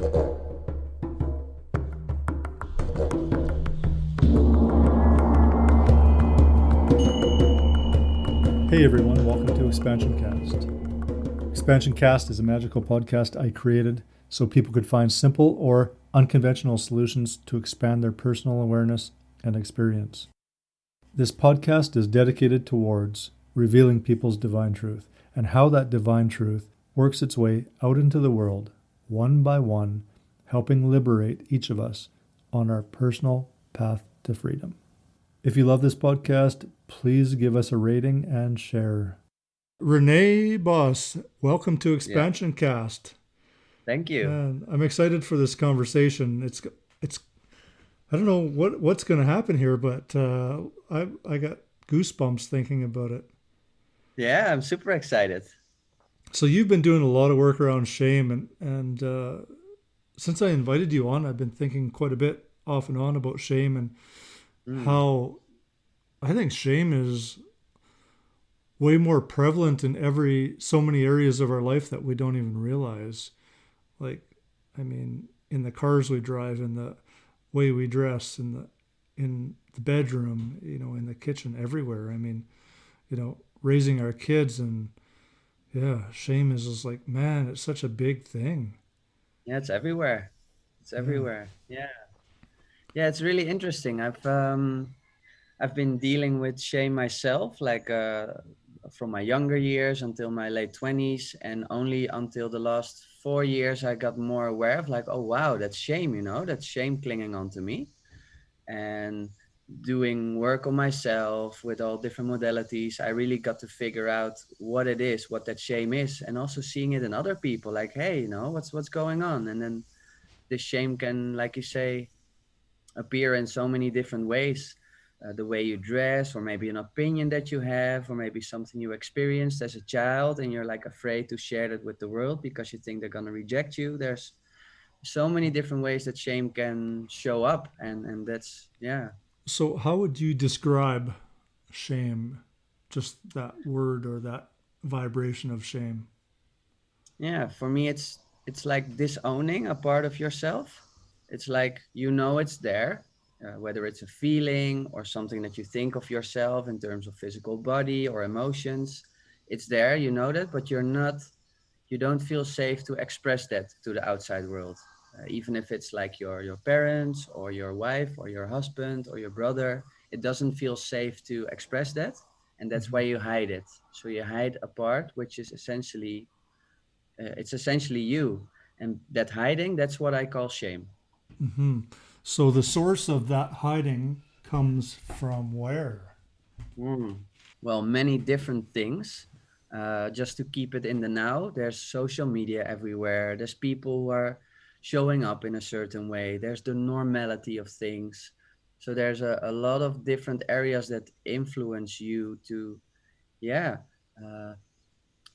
Hey everyone, welcome to Expansion Cast. Expansion Cast is a magical podcast I created so people could find simple or unconventional solutions to expand their personal awareness and experience. This podcast is dedicated towards revealing people's divine truth and how that divine truth works its way out into the world, one by one, helping liberate each of us on our personal path to freedom. If you love this podcast, please give us a rating and share. Rene Bos, welcome to Expansion Cast. Thank you. And I'm excited for this conversation. It's I don't know what's going to happen here, but I got goosebumps thinking about it. Yeah, I'm super excited. So you've been doing a lot of work around shame, and since I invited you on, I've been thinking quite a bit off and on about shame and Mm, how I think shame is way more prevalent in so many areas of our life that we don't even realize. Like, I mean, in the cars we drive, in the way we dress, in the bedroom, in the kitchen, everywhere. I mean, raising our kids, and yeah, shame is just like, man, it's such a big thing. yeah, it's everywhere. It's Yeah. everywhere. Yeah. Yeah, it's really interesting. I've been dealing with shame myself, like from my younger years until my late 20s, and only until the last 4 years I got more aware of like, oh wow, that's shame, that's shame clinging onto me. And doing work on myself with all different modalities, I really got to figure out what it is, what that shame is, and also seeing it in other people. Like, hey, what's going on? And then this shame can, like you say, appear in so many different ways. The way you dress, or maybe an opinion that you have, or maybe something you experienced as a child, and you're like afraid to share that with the world because you think they're gonna reject you. There's so many different ways that shame can show up, and that's yeah. So, how would you describe shame? Just that word or that vibration of shame? Yeah, for me, it's like disowning a part of yourself. It's like it's there, whether it's a feeling or something that you think of yourself in terms of physical body or emotions. It's there, you know that, but you don't feel safe to express that to the outside world. Even if it's like your parents or your wife or your husband or your brother, it doesn't feel safe to express that, and that's why Mm-hmm. you hide it. So you hide a part which is essentially it's essentially you, and that hiding, that's what I call shame. Mm-hmm. So, the source of that hiding comes from where? Mm. Well, many different things. Just to keep it in the now, there's social media everywhere. There's people who are showing up in a certain way. There's the normality of things. So there's a lot of different areas that influence you to, yeah, uh,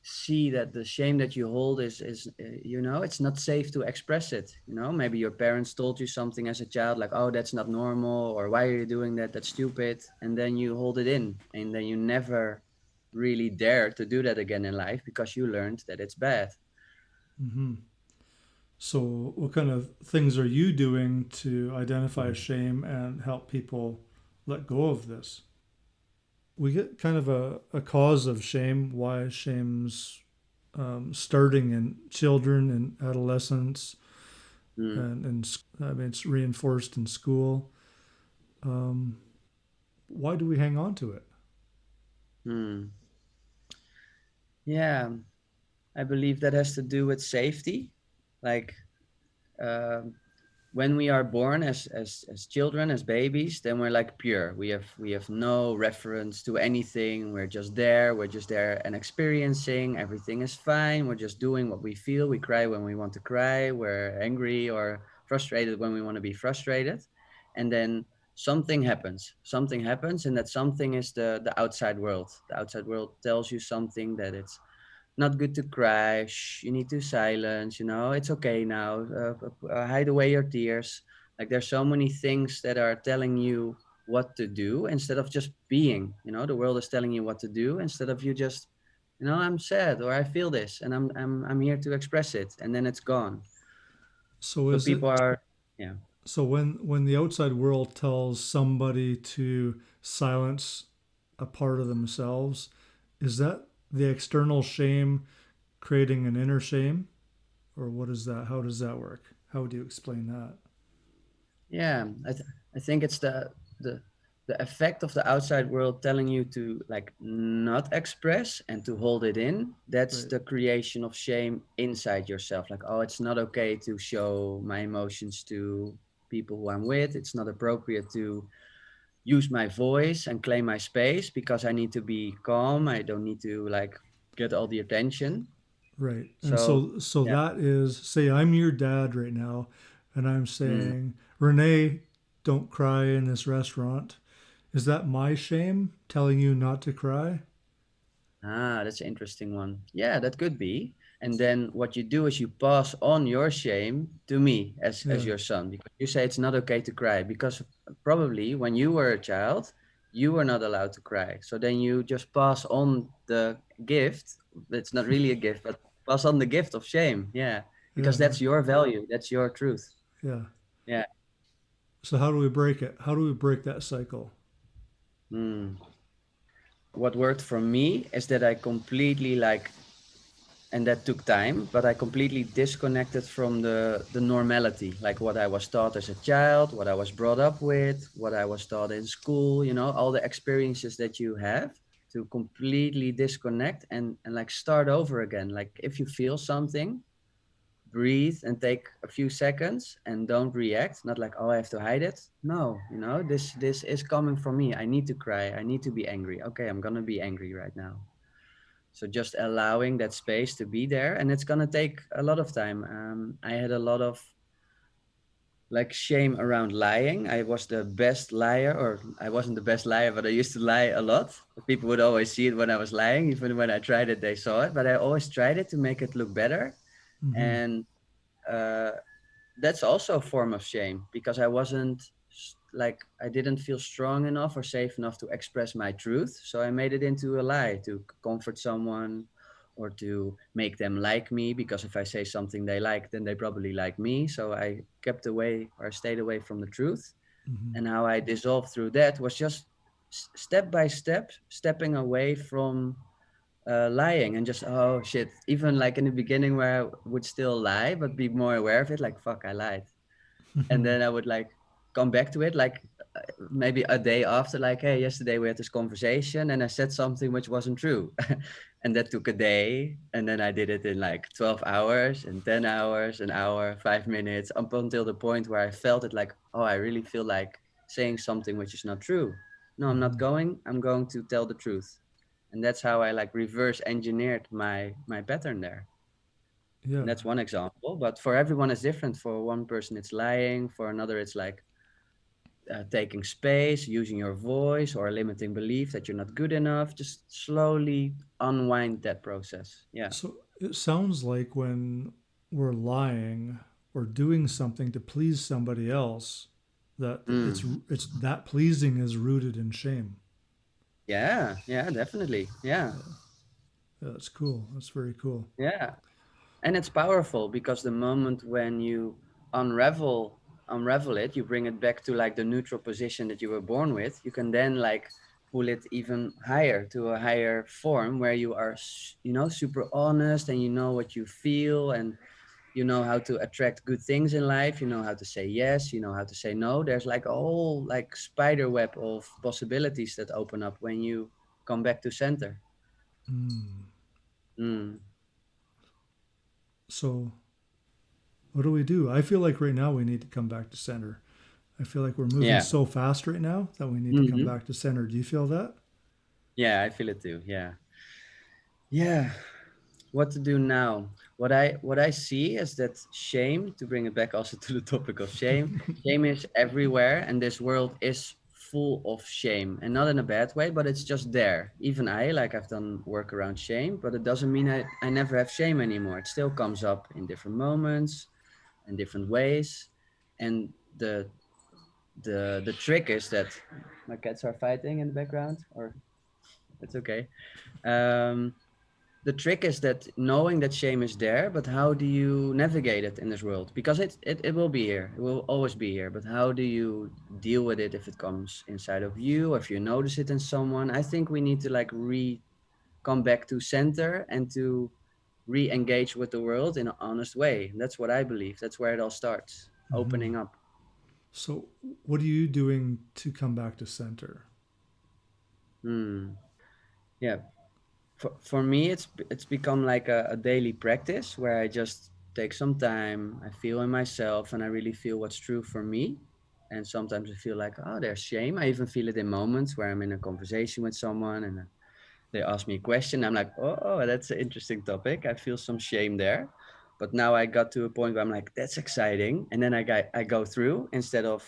see that the shame that you hold is it's not safe to express it. Maybe your parents told you something as a child like, oh, that's not normal, or why are you doing that, that's stupid, and then you hold it in, and then you never really dare to do that again in life because you learned that it's bad. Mm-hmm. So, what kind of things are you doing to identify shame and help people let go of this? We get kind of a cause of shame, why shame's starting in children and adolescents, Mm. and I mean, it's reinforced in school. Um, why do we hang on to it? Mm. Yeah, I believe that has to do with safety. Like, um when we are born as children, as babies, then we're like pure. We have no reference to anything. We're just there and experiencing. Everything is fine. We're just doing what we feel. We cry when we want to cry. We're angry or frustrated when we want to be frustrated. And then something happens, and that something is the outside world. The outside world tells you something, that it's not good to cry. Shh, you need to silence. It's okay now. Hide away your tears. Like, there's so many things that are telling you what to do instead of just being. The world is telling you what to do instead of you just, I'm sad, or I feel this, and I'm here to express it, and then it's gone. So So is it people are, yeah. so when the outside world tells somebody to silence a part of themselves, is that the external shame creating an inner shame, or what is that? How does that work? How would you explain that? Yeah, I think it's the the effect of the outside world telling you to like not express and to hold it in. That's Right. the creation of shame inside yourself. Like, oh, it's not okay to show my emotions to people who I'm with. It's not appropriate to use my voice and claim my space because I need to be calm. I don't need to like get all the attention. Right. And So, so yeah. that is, say I'm your dad right now and I'm Mm. saying, Renee, don't cry in this restaurant. Is that my shame telling you not to cry? Ah, that's an interesting one. Yeah, that could be. And then what you do is you pass on your shame to me as Yeah. your son because you say it's not okay to cry because probably when you were a child, you were not allowed to cry. So then you just pass on the gift. It's not really a gift, but pass on the gift of shame. Yeah, Yeah. because that's your value, that's your truth. Yeah. Yeah. So how do we break it? How do we break that cycle? Hmm. What worked for me is that I completely like, and that took time, but I completely disconnected from the normality, like what I was taught as a child, what I was brought up with, what I was taught in school, you know, all the experiences that you have, to completely disconnect and like start over again. Like if you feel something, breathe and take a few seconds and don't react, not like, oh, I have to hide it. No, you know, this is coming from me. I need to cry, I need to be angry. Okay, I'm gonna be angry right now. So just allowing that space to be there, and it's gonna take a lot of time. I had a lot of like shame around lying. I was the best liar, or I wasn't the best liar, but I used to lie a lot. People would always see it when I was lying. Even when I tried it, they saw it. But I always tried it to make it look better. Mm-hmm. And uh, that's also a form of shame because I wasn't like I didn't feel strong enough or safe enough to express my truth. So I made it into a lie to comfort someone or to make them like me because if I say something they like, then they probably like me. So I kept away or stayed away from the truth. Mm-hmm. And how I dissolved through that was just step by step, stepping away from lying and just oh shit, even like in the beginning where I would still lie but be more aware of it, like fuck, I lied. And then I would like come back to it like maybe a day after, like, hey, yesterday we had this conversation and I said something which wasn't true. And that took a day, and then I did it in like 12 hours and 10 hours, an hour, 5 minutes, up until the point where I felt it like, oh, I really feel like saying something which is not true. No, Mm-hmm. I'm going to tell the truth. And that's how I like reverse engineered my pattern there. Yeah. And that's one example, but for everyone it's different. For one person it's lying, for another it's like taking space, using your voice, or a limiting belief that you're not good enough. Just slowly unwind that process. Yeah. So it sounds like when we're lying or doing something to please somebody else, that Mm. it's that pleasing is rooted in shame. Yeah. Yeah. Definitely. Yeah. Yeah. Yeah, that's cool. That's very cool. Yeah. And it's powerful because the moment when you unravel unravel it, you bring it back to like the neutral position that you were born with, you can then like pull it even higher to a higher form where you are you know, super honest, and you know what you feel, and you know how to attract good things in life, you know how to say yes, you know how to say no. There's like a whole like spider web of possibilities that open up when you come back to center. Mm. Mm. So what do we do? I feel like right now we need to come back to center. I feel like we're moving Yeah. so fast right now that we need to come Hmm. back to center. Do you feel that? Yeah, I feel it too. Yeah. Yeah. What to do now? What I see is that shame, to bring it back also to the topic of shame, shame is everywhere, and this world is full of shame, and not in a bad way, but it's just there. Even I, like, I've done work around shame, but it doesn't mean I never have shame anymore. It still comes up in different moments and different ways. And the trick is that my cats are fighting in the background, or it's okay. um the trick is that knowing that shame is there, but how do you navigate it in this world? Because it will be here, it will always be here, but how do you deal with it if it comes inside of you, or if you notice it in someone? I think we need to like come back to center and to re-engage with the world in an honest way. That's what I believe. That's where it all starts, Mm-hmm. opening up. So, what are you doing to come back to center? Hmm. Yeah, for me it's become like a daily practice where I just take some time, I feel in myself, and I really feel what's true for me. And sometimes I feel like, oh, there's shame. I even feel it in moments where I'm in a conversation with someone and they ask me a question. I'm like, oh, that's an interesting topic. I feel some shame there. But now I got to a point where I'm like, that's exciting. And then I go through instead of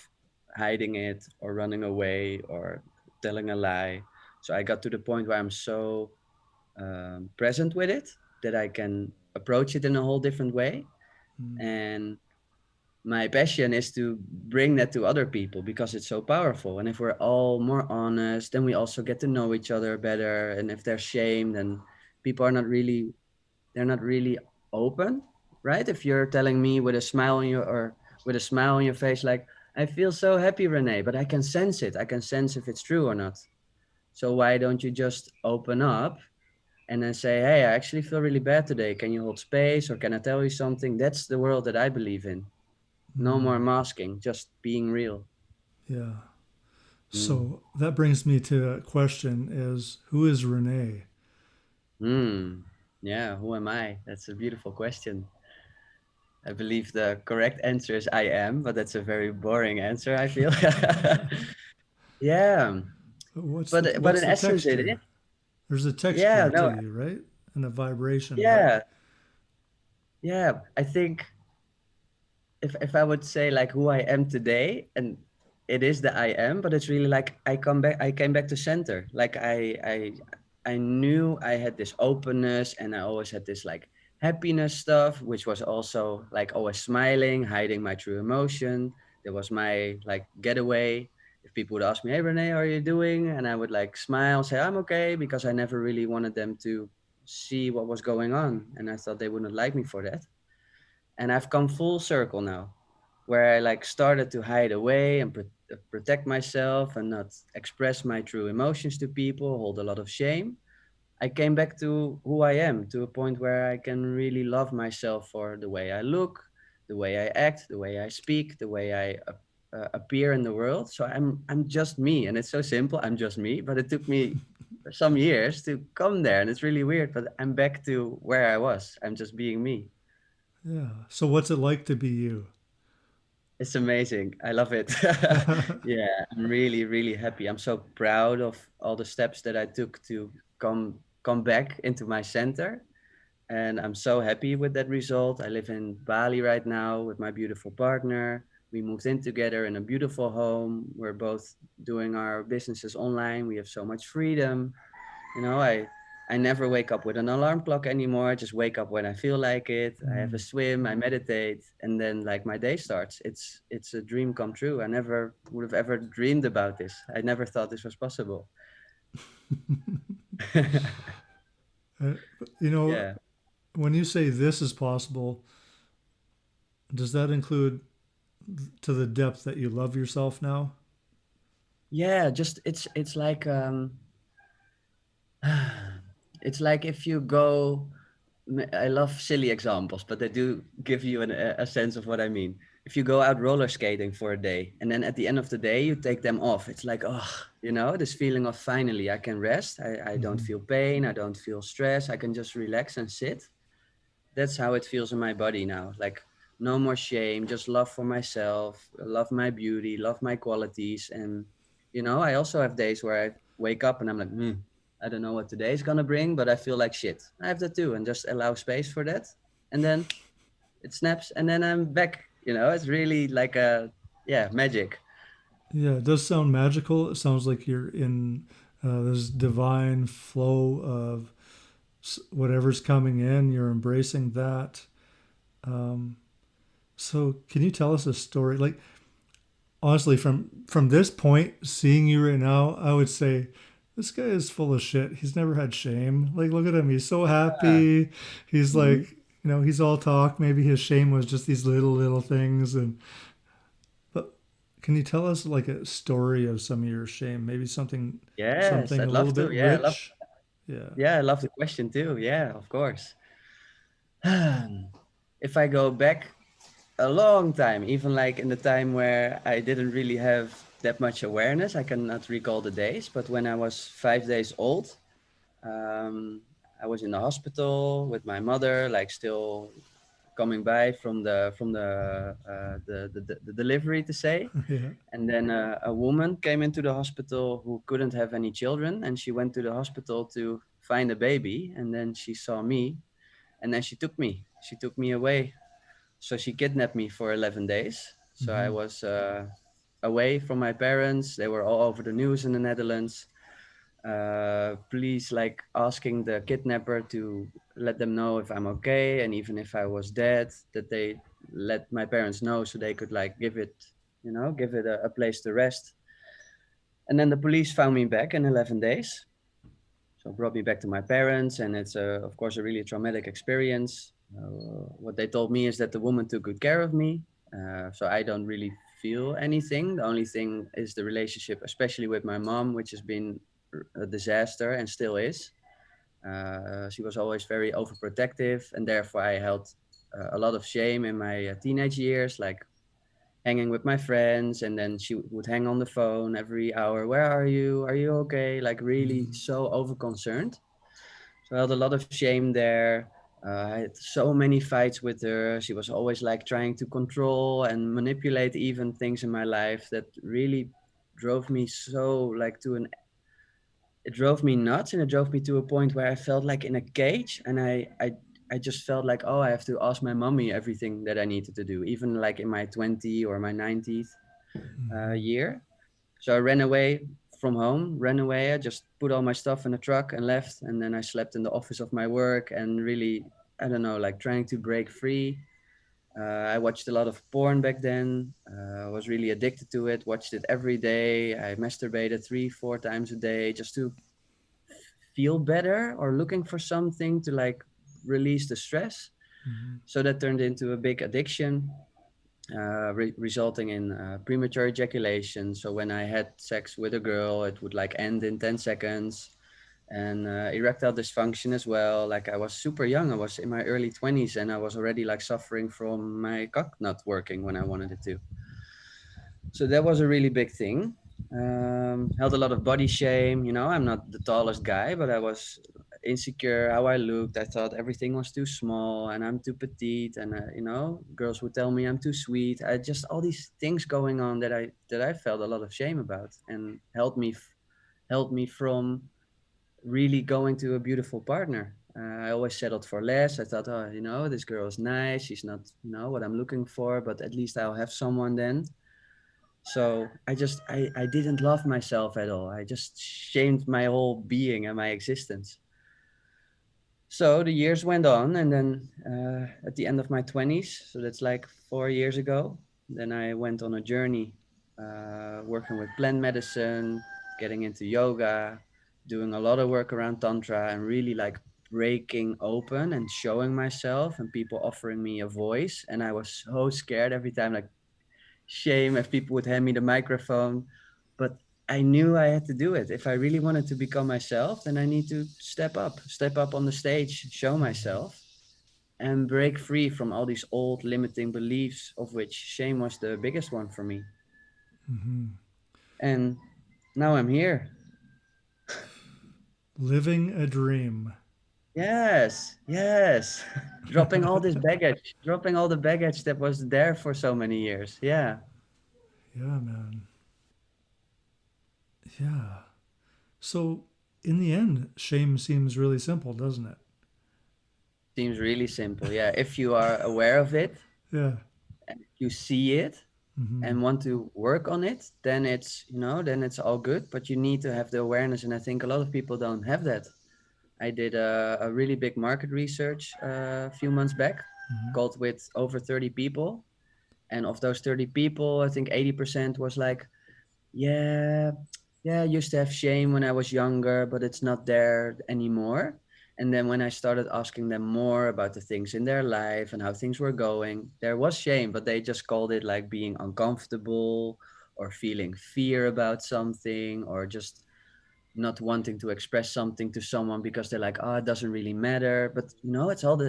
hiding it or running away or telling a lie. So I got to the point where I'm so present with it that I can approach it in a whole different way. Mm. And my passion is to bring that to other people because it's so powerful. And if we're all more honest, then we also get to know each other better. And if there's shame, then people are not really, they're not really open, right? If you're telling me with a smile on your, or with a smile on your face, like, I feel so happy, Renee, but I can sense it. I can sense if it's true or not. So why don't you just open up and then say, hey, I actually feel really bad today. Can you hold space or can I tell you something? That's the world that I believe in. No more Mm. masking, just being real. Yeah. Mm. So that brings me to a question: is who is Renee? Mm. Yeah, who am I? That's a beautiful question. I believe the correct answer is I am, but that's a very boring answer, I feel. Yeah, but What's in the essence it is. texture? There's a Yeah, texture to no, you, right? And a vibration. What? yeah, yeah. I think if I would say like who I am today, and it is the I am, but it's really like I came back to center. Like I knew I had this openness, and I always had this like happiness stuff, which was also like always smiling, hiding my true emotion. There was my like getaway. If people would ask me, "Hey Renee, how are you doing?" and I would like smile, say I'm okay, because I never really wanted them to see what was going on, and I thought they wouldn't like me for that. And I've come full circle now, where I like started to hide away and protect myself and not express my true emotions to people, hold a lot of shame. I came back to who I am, to a point where I can really love myself for the way I look, the way I act, the way I speak, the way I appear in the world. So I'm just me, and it's so simple. I'm just me, but it took me some years to come there, and it's really weird. But I'm back to where I was. I'm just being me. Yeah. So what's it like to be you? It's amazing. I love it. Yeah, I'm really, really happy. I'm so proud of all the steps that I took to come back into my center. And I'm so happy with that result. I live in Bali right now with my beautiful partner. We moved in together in a beautiful home. We're both doing our businesses online. We have so much freedom. I never wake up with an alarm clock anymore. I just wake up when I feel like it. I have a Mm. swim, I meditate, and then like my day starts. It's a dream come true. I never would have ever dreamed about this. I never thought this was possible. Uh, you know, Yeah. when you say this is possible, does that include to the depth that you love yourself now? Yeah, just it's like it's like if you go, I love silly examples, but they do give you a sense of what I mean. If you go out roller skating for a day and then at the end of the day you take them off, it's like, oh, this feeling of finally I can rest. I don't Mm-hmm. feel pain. I don't feel stress. I can just relax and sit. That's how it feels in my body now. Like no more shame, just love for myself, love my beauty, love my qualities. And, I also have days where I wake up and I'm like, I don't know what today is going to bring, but I feel like shit. I have that too. And just allow space for that. And then it snaps and then I'm back. It's really like yeah, magic. Yeah, it does sound magical. It sounds like you're in this divine flow of whatever's coming in. You're embracing that. Um, so, can you tell us a story? Like, honestly, from this point, seeing you right now, I would say this guy is full of shit. He's never had shame. Like, look at him. He's so Ah. happy. He's Mhm. like, he's all talk. Maybe his shame was just these little things. And but can you tell us like a story of some of your shame? Maybe Yes, something a I'd little love bit to. Yeah, I love. rich. Yeah. Yeah, I love the question too. Yeah, of course. If I go back a long time, even like in the time where I didn't really have that much awareness, I cannot recall the days. But when I was 5 days old, um, I was in the hospital with my mother, like still coming by from the delivery to say. Yeah. And then a woman came into the hospital who couldn't have any children, and she went to the hospital to find a baby. And then she saw me, and then she took me. She took me away. So she kidnapped me for 11 days. So I Mm-hmm. was away from my parents. They were all over the news in the Netherlands. Police like asking the kidnapper to let them know if I'm okay, and even if I was dead, that they let my parents know so they could like give it a place to rest. And then the police found me back in 11 days. So brought me back to my parents, and it's of course a really traumatic experience. What they told me is that the woman took good care of me, so I don't really feel anything. The only thing is the relationship, especially with my mom, which has been a disaster and still is. She was always very overprotective, and therefore I held a lot of shame in my teenage years, like hanging with my friends, and then she would hang on the phone every hour. Where are you? Are you okay? Like really Mm-hmm. so over concerned. So I had a lot of shame there. I had so many fights with her. She was always like trying to control and manipulate even things in my life that really drove me so like to an it drove me nuts, and it drove me to a point where I felt like in a cage, and I just felt like, oh, I have to ask my mommy everything that I needed to do, even like in my 20 or my 90th Mm-hmm. year. So I ran away from home, ran away. I just put all my stuff in a truck and left. And then I slept in the office of my work and really, I don't know, like trying to break free. I watched a lot of porn back then. I was really addicted to it, watched it every day. I masturbated 3, 4 times a day just to feel better or looking for something to like release the stress. Mm-hmm. So that turned into a big addiction, resulting in premature ejaculation. So when I had sex with a girl, it would like end in 10 seconds, and erectile dysfunction as well. Like I was super young. I was in my early 20s, and I was already like suffering from my cock not working when I wanted it to. So that was a really big thing. Held a lot of body shame. I'm not the tallest guy, but I was insecure how I looked. I thought everything was too small and I'm too petite, and girls would tell me I'm too sweet. I just all these things going on that I felt a lot of shame about, and held me from really going to a beautiful partner. I always settled for less. I thought, oh, this girl is nice. She's not, what I'm looking for, but at least I'll have someone then. So I didn't love myself at all. I just shamed my whole being and my existence. So the years went on, and then at the end of my 20s, so that's like 4 years ago, then I went on a journey, working with plant medicine, getting into yoga, doing a lot of work around tantra, and really like breaking open and showing myself, and people offering me a voice. And I was so scared every time, like shame if people would hand me the microphone, but I knew I had to do it. If I really wanted to become myself, then I need to step up on the stage, show myself, and break free from all these old limiting beliefs, of which shame was the biggest one for me. Mm-hmm. And now I'm here. Living a dream. Yes, yes. Dropping all the baggage that was there for so many years. Yeah. Yeah, man. Yeah. So, in the end, shame seems really simple, doesn't it? Seems really simple. Yeah. If you are aware of it, Yeah. you see it, Mm-hmm. and want to work on it, then it's all good. But you need to have the awareness, and I think a lot of people don't have that. I did a really big market research a few months back, Mm-hmm. called with over 30 people, and of those 30 people, I think 80% was like, yeah, yeah, I used to have shame when I was younger, but it's not there anymore. And then when I started asking them more about the things in their life and how things were going, there was shame, but they just called it like being uncomfortable or feeling fear about something or just not wanting to express something to someone because they're like, oh, it doesn't really matter. But it's all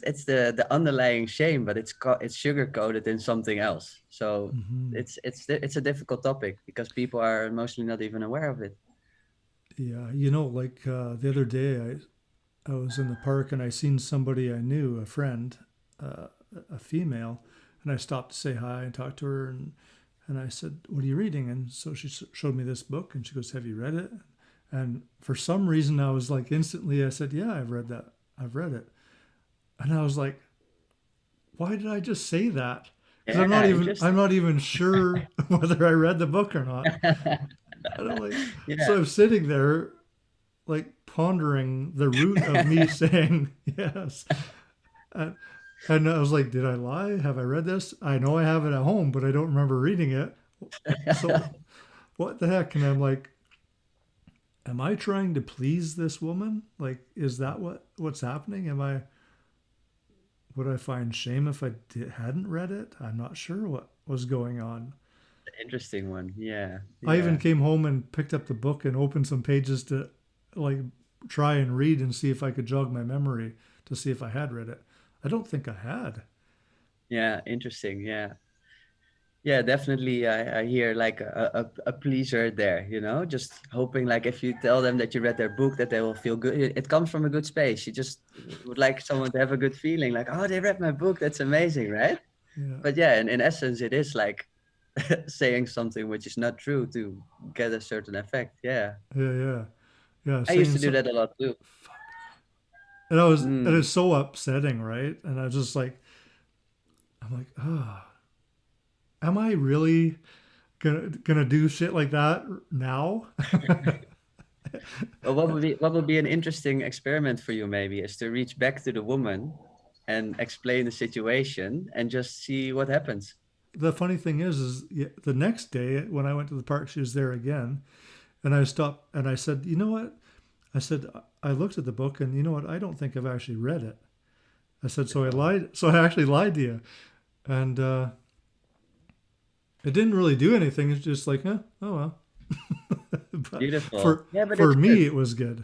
it's the underlying shame, but it's sugar coated in something else. So Hmm. it's a difficult topic because people are mostly not even aware of it. Yeah, like the other day, I was in the park and I seen somebody I knew, a friend, uh, a female, and I stopped to say hi and talk to her, and I said, "What are you reading?" And so she showed me this book, and she goes, "Have you read it?" And for some reason, I was like, instantly, I said, "Yeah, I've read that. I've read it." And I was like, "Why did I just say that?" Because Yeah, I'm interesting. not even sure whether I read the book or not. And I'm like, Yeah. so I'm sitting there like pondering the root of me saying yes. And, and I was like, did I lie? Have I read this? I know I have it at home, but I don't remember reading it. So what the heck? And I'm like, am I trying to please this woman? Like, is that what's happening? Would I find shame if hadn't read it? I'm not sure what was going on. Interesting one. Yeah. I even Yeah. came home and picked up the book and opened some pages to like try and read and see if I could jog my memory to see if I had read it. I don't think I had. Yeah. Interesting. Yeah. Yeah, definitely. I hear like a pleaser there, just hoping like if you tell them that you read their book, that they will feel good. It comes from a good space. You just would like someone to have a good feeling, like, oh, they read my book. That's amazing, right? Yeah, But yeah, in essence, it is like saying something which is not true to get a certain effect. Yeah. yeah. Yeah, I used saying to do so. that a lot too. And it Mm. was so upsetting, right? And I was just like, I'm like, oh, am I really gonna do shit like that now? Well, what would be an interesting experiment for you maybe is to reach back to the woman and explain the situation and just see what happens. The funny thing is the next day when I went to the park, she was there again, and I stopped and I said, you know what? I said, I looked at the book, and you know what? I don't think I've actually read it. I said, so I Beautiful. lied. So I actually lied to you, and it didn't really do anything. It's just like, oh well. But Beautiful. for Yeah, but for it's me, good. it was good.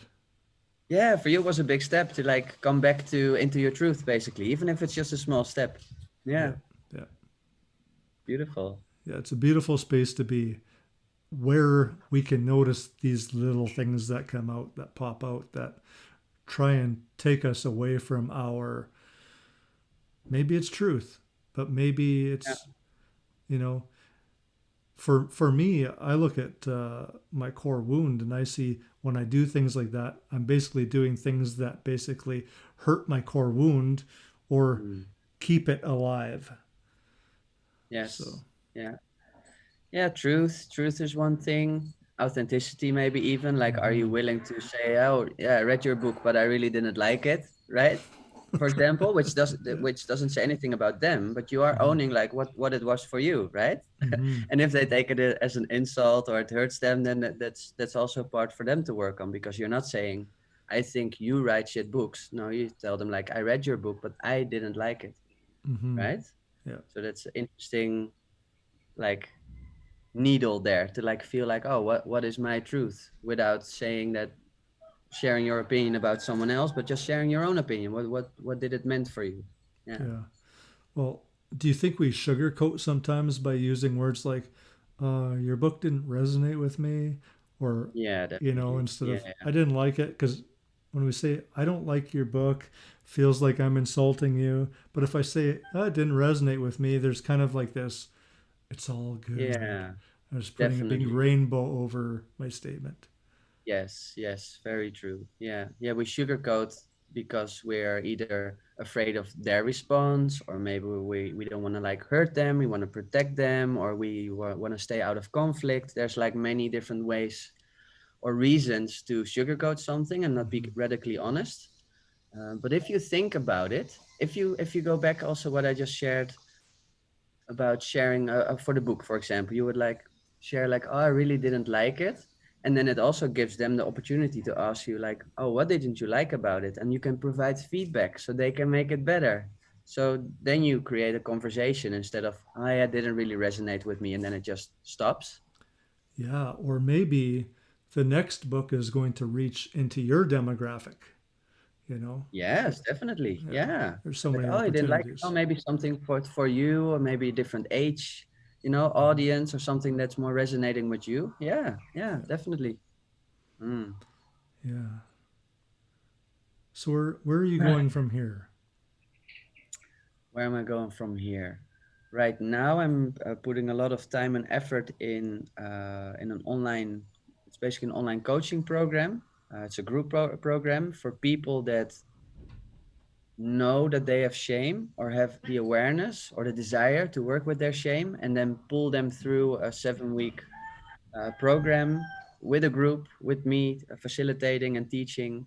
Yeah, for you it was a big step to like come back to into your truth basically, even if it's just a small step. Yeah, Yeah, yeah, beautiful. yeah. It's a beautiful space to be, where we can notice these little things that come out, that pop out, that try and take us away from our, maybe it's truth, but maybe Yeah. it's, you know, for me, I look at my core wound and I see when I do things like that, I'm basically doing things that basically hurt my core wound or Mm. keep it alive. So Yes. Yeah. Yeah, truth is one thing. Authenticity maybe even like, are you mhm. willing to say, oh yeah, I read your book but I really didn't like it, right? For example, Yeah. which doesn't say anything about them, but you are Mm-hmm. owning like what it was for you, right? Mm-hmm. And if they take it as an insult or it hurts them, then that's also part for them to work on, because you're not saying, I think you write shit books. No, you tell them like, I read your book but I didn't like it, Mm-hmm. right? Yeah. So that's interesting, like needle there to like feel like, oh, what is my truth, without saying that, sharing your opinion about someone else, but just sharing your own opinion. What did it meant for you? Yeah. Yeah. Well, do you think we sugarcoat sometimes by using words like, your book didn't resonate with me? Or, Yeah, definitely. instead Yeah. of, I didn't like it, because when we say, I don't like your book, feels like I'm insulting you. But if I say, it didn't resonate with me, there's kind of like this, it's all good. Yeah, I was putting a big definitely. rainbow over my statement. Yes, very true. Yeah, we sugarcoat because we're either afraid of their response, or maybe we don't want to like hurt them, we want to protect them, or we want to stay out of conflict. There's like many different ways or reasons to sugarcoat something and not be Mm-hmm. radically honest. But if you think about it, if you go back also what I just shared about sharing for the book, for example, you would like share like, oh, I really didn't like it. And then it also gives them the opportunity to ask you like, oh, what didn't you like about it? And you can provide feedback so they can make it better. So then you create a conversation instead of, oh yeah, it didn't really resonate with me, and then it just stops. Yeah, or maybe the next book is going to reach into your demographic, you know? Yes, definitely. Yeah, Yeah. there's so Like, many oh, you didn't like it. Oh, opportunities. maybe something for you, or maybe a different age, audience, or something that's more resonating with you. Yeah, yeah, Yeah, definitely. Mm. yeah. So where are you going from here? Where am I going from here? Right now, I'm putting a lot of time and effort in an online. It's basically an online coaching program. It's a group program for people that know that they have shame or have the awareness or the desire to work with their shame, and then pull them through a 7 week program with a group, with me, facilitating and teaching,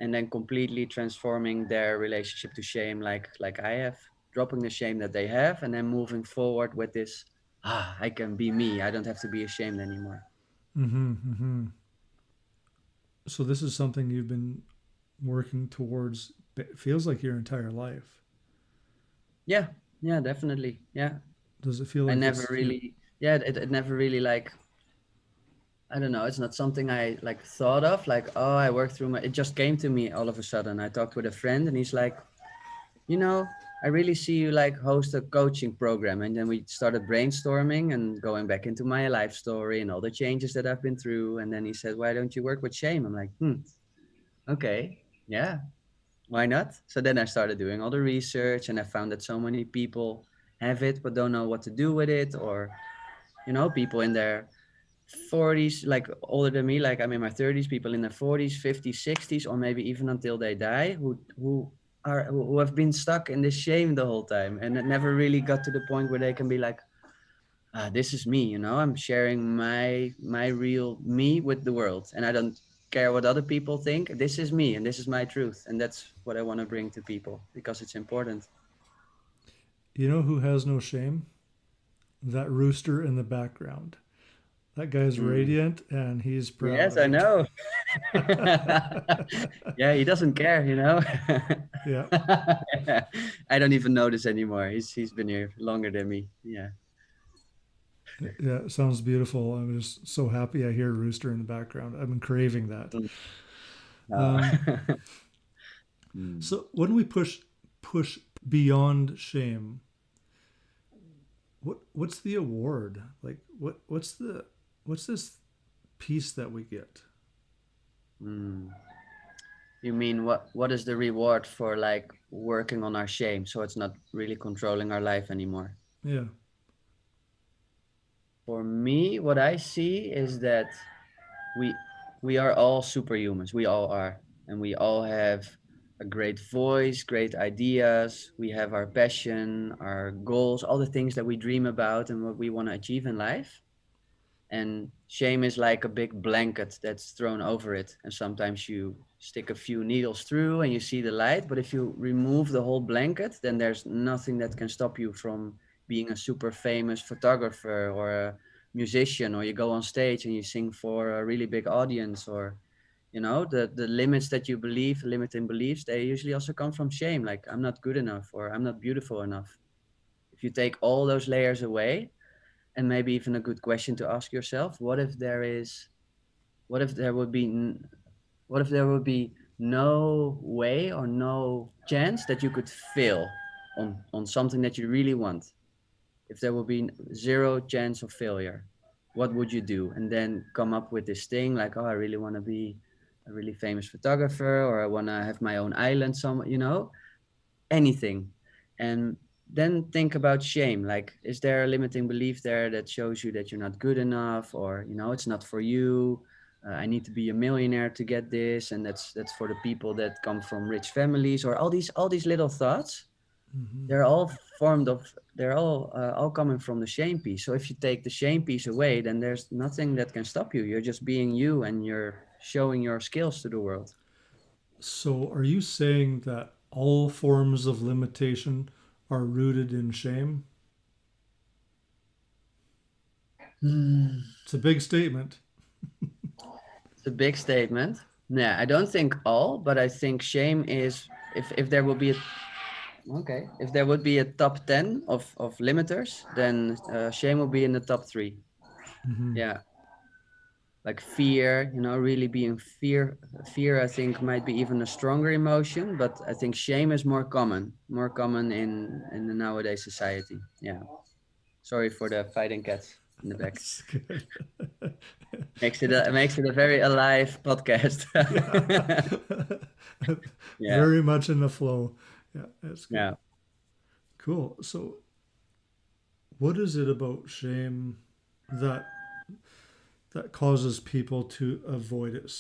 and then completely transforming their relationship to shame, like I have, dropping the shame that they have, and then moving forward with this. I can be me. I don't have to be ashamed anymore. Mm-hmm, mm-hmm. So this is something you've been working towards, it feels like your entire life. Yeah, yeah, definitely. Yeah, Does it feel I like never it's your, really. Yeah, it never really like. I don't know. It's not something I like thought of. Like, oh, I worked through my. It just came to me all of a sudden. I talked with a friend, and he's like, you know, I really see you like host a coaching program. And then we started brainstorming and going back into my life story and all the changes that I've been through. And then he said, why don't you work with shame? I'm like, okay, yeah, why not? So then I started doing all the research, and I found that so many people have it but don't know what to do with it, or people in their 40s, like older than me, like I'm in my 30s, people in their 40s, 50s, 60s, or maybe even until they die, who have been stuck in this shame the whole time, and it never really got to the point where they can be like, this is me, I'm sharing my real me with the world, and I don't care what other people think. This is me, and this is my truth, and that's what I want to bring to people because it's important. you know who has no shame? That rooster in the background. That guy's Mm. radiant and he's Yes, I proud. know. Yeah, he doesn't care. Yeah, I don't even notice anymore. He's been here longer than me. Yeah. yeah, it sounds beautiful. I'm just so happy I hear a rooster in the background. I've been craving that. Mm. Oh. Um, Mm. so when we push beyond shame, what's the award? Like what's this piece that we get? Mm. You mean what is the reward for like working on our shame so it's not really controlling our life anymore? Yeah. For me, what I see is that we we are all superhumans. We all are, and we all have a great voice, great ideas. We have our passion, our goals, all the things that we dream about and what we want to achieve in life. And shame is like a big blanket that's thrown over it, and sometimes you stick a few needles through and you see the light, but if you remove the whole blanket, then there's nothing that can stop you from being a super famous photographer or a musician, or you go on stage and you sing for a really big audience, or the limits that you believe, limiting beliefs, they usually also come from shame, like I'm not good enough or I'm not beautiful enough. If you take all those layers away, and maybe even a good question to ask yourself, what if there would be what if there would be no way or no chance that you could fail on something that you really want? If there would be zero chance of failure, what would you do? And then come up with this thing like, oh, I really want to be a really famous photographer, or I want to have my own island anything. And then think about shame, like, is there a limiting belief there that shows you that you're not good enough, or it's not for you? I need to be a millionaire to get this, and that's for the people that come from rich families, or all these little thoughts. Hmm. They're all formed of they're all coming from the shame piece. So if you take the shame piece away, then there's nothing that can stop you. You're just being you, and you're showing your skills to the world. So are you saying that all forms of limitation are rooted in shame? Hmm. It's a big statement. It's a big statement. Yeah, I don't think all, but I think shame is, if there will be a, okay, if there would be a top 10 of limiters, then shame will be in the top three. Mm-hmm. Yeah, like fear, really being fear I think might be even a stronger emotion, but I think shame is more common in the nowadays society. Yeah, sorry for the fighting cats in the back. That's good. Makes it a very alive podcast. Yeah. Yeah, Very much in the flow. Yeah, that's good. yeah. Cool. So, what is it about shame that causes people to avoid it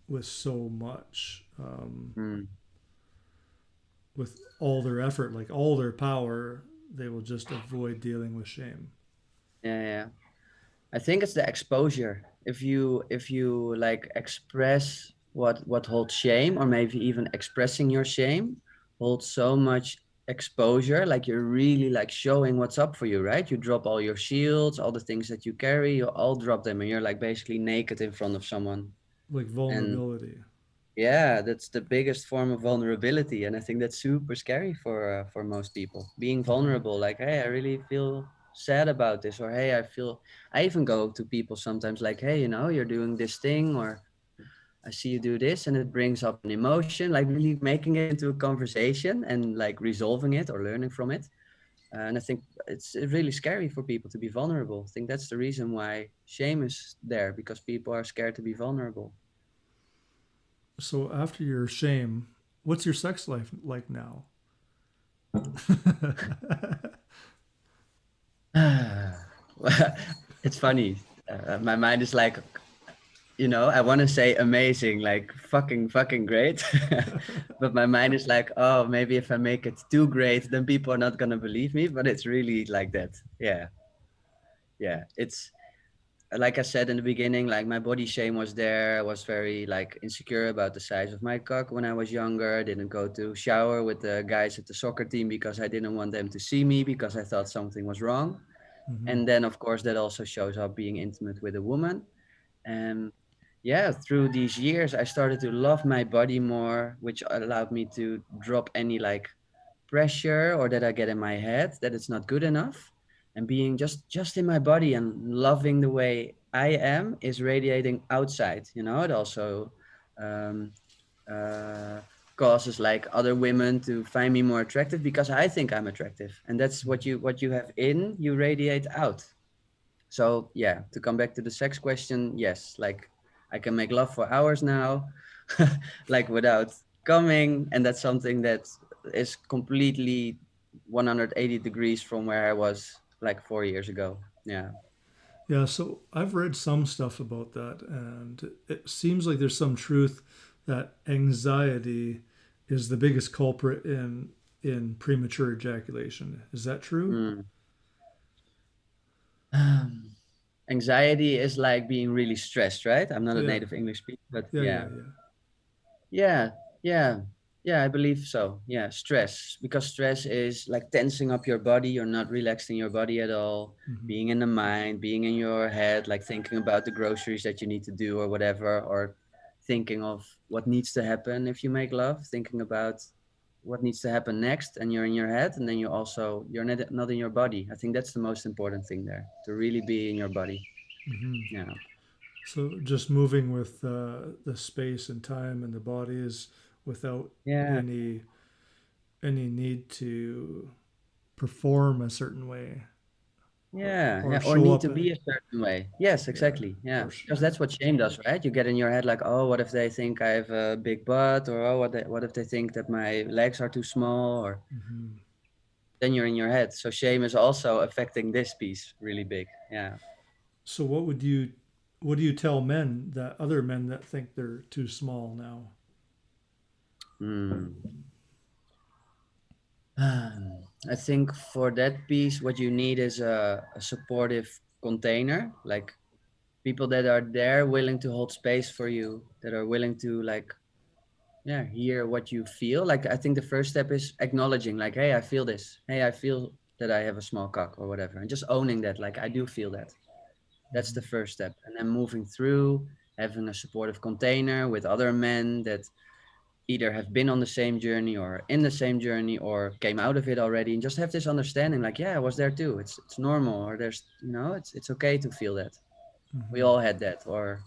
with so much, Mm. with all their effort, like all their power, they will just avoid dealing with shame. Yeah, yeah. I think it's the exposure. If you like express what holds shame, or maybe even expressing your shame holds so much exposure, like you're really like showing what's up for you, right? You drop all your shields, all the things that you carry, you all drop them, and you're like basically naked in front of someone. Like And vulnerability. yeah, that's the biggest form of vulnerability, and I think that's super scary for most people. Being Mm-hmm. vulnerable, like, hey, I really feel sad about this, or hey, I even go to people sometimes like, hey, you're doing this thing, or I see you do this, and it brings up an emotion, like really making it into a conversation and like resolving it or learning from it. And I think it's really scary for people to be vulnerable. I think that's the reason why shame is there, because people are scared to be vulnerable. So, after your shame, what's your sex life like now? It's funny. My mind is like, I want to say amazing, like fucking great. But my mind is like, oh, maybe if I make it too great, then people are not going to believe me. But it's really like that. Yeah. Yeah. It's like I said in the beginning, like my body shame was there. I was very like insecure about the size of my cock when I was younger. I didn't go to shower with the guys at the soccer team because I didn't want them to see me, because I thought something was wrong. Mm-hmm. And then of course that also shows up being intimate with a woman. And yeah, through these years I started to love my body more, which allowed me to drop any like pressure or that I get in my head that it's not good enough. And being just in my body and loving the way I am is radiating outside. It also um, uh, causes like other women to find me more attractive because I think I'm attractive, and that's what you have in, you radiate out. So yeah, to come back to the sex question, yes, like I can make love for hours now, like without coming, and that's something that is completely 180 degrees from where I was like 4 years ago. Yeah. Yeah, so I've read some stuff about that, and it seems like there's some truth that anxiety is the biggest culprit in premature ejaculation. Is that true? Mm. Anxiety is like being really stressed, right? I'm not a Yeah, native English speaker, but yeah, yeah, yeah. yeah. Yeah, yeah, yeah, I believe so. Yeah, stress, because stress is like tensing up your body. You're not relaxing your body at all. Mm-hmm. Being in the mind, being in your head, like thinking about the groceries that you need to do or whatever, or thinking of what needs to happen if you make love, thinking about what needs to happen next, and you're in your head, and then you're not in your body. I think that's the most important thing there, to really be in your body. Mm-hmm. Yeah. So just moving with the space and time and the body is without Yeah. any need to perform a certain way, Yeah, or yeah, or show need up. to be a certain way. Yes, Yeah, exactly. Yeah, or because that's what shame does, right? You get in your head like, oh, what if they think I have a big butt, or oh, what if they think that my legs are too small, or mm-hmm. then you're in your head. So shame is also affecting this piece really big. Yeah. So what do you tell other men that think they're too small now? Hmm. I think for that piece, what you need is a supportive container, like people that are there willing to hold space for you, that are willing to like, yeah, hear what you feel. Like I think the first step is acknowledging, like, hey, I feel this, hey, I feel that I have a small cock or whatever, and just owning that, like, I do feel that. That's Mm-hmm. the first step, and then moving through, having a supportive container with other men that either have been on the same journey or in the same journey or came out of it already, and just have this understanding like, yeah, I was there too. It's normal, or there's, it's okay to feel that. We Mm-hmm. all had that. Or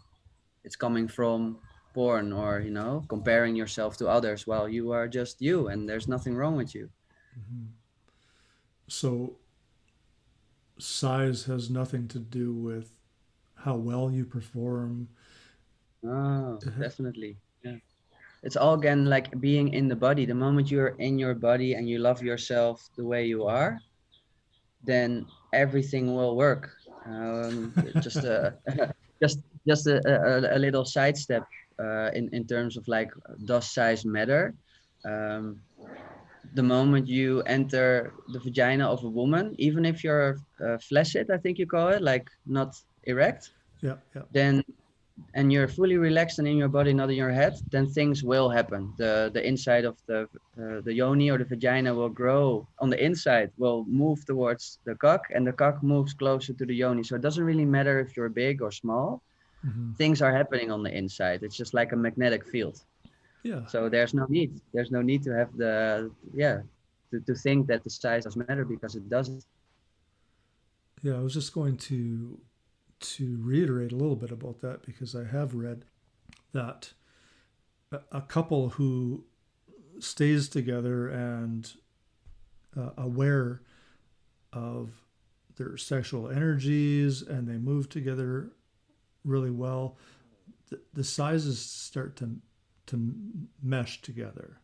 it's coming from porn, or comparing yourself to others while you are just you and there's nothing wrong with you. Mm-hmm. So size has nothing to do with how well you perform. Oh, definitely. Yeah. It's all again like being in the body. The moment you're in your body and you love yourself the way you are, then everything will work. Just a just a little sidestep in terms of like, does size matter? Um, the moment you enter the vagina of a woman, even if you're flaccid, I think you call it, like not erect, Yeah, yeah. then and you're fully relaxed and in your body, not in your head, then things will happen. The inside of the yoni or the vagina will grow on the inside, will move towards the cock, and the cock moves closer to the yoni. So it doesn't really matter if you're big or small. Mm-hmm. Things are happening on the inside. It's just like a magnetic field. Yeah, So there's no need to have to think that the size does matter, because it doesn't. yeah. I was just going to reiterate a little bit about that because I have read that a couple who stays together and aware of their sexual energies and they move together really well, the sizes start to mesh together.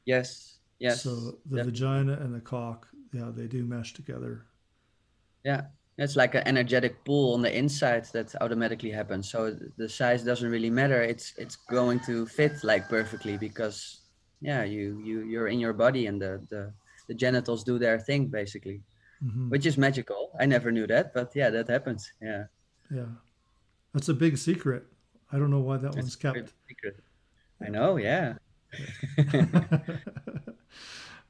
Yes, So the definitely. vagina and the cock, yeah, they do mesh together. Yeah, it's like an energetic pull on the inside that automatically happens. So the size doesn't really matter. It's going to fit like perfectly, because yeah, you're in your body, and the genitals do their thing basically, Mm-hmm. which is magical. I never knew that, but yeah, that happens. Yeah, Yeah, that's a big secret. I don't know why that it's one's a very kept. big secret. I Yeah, know. Yeah.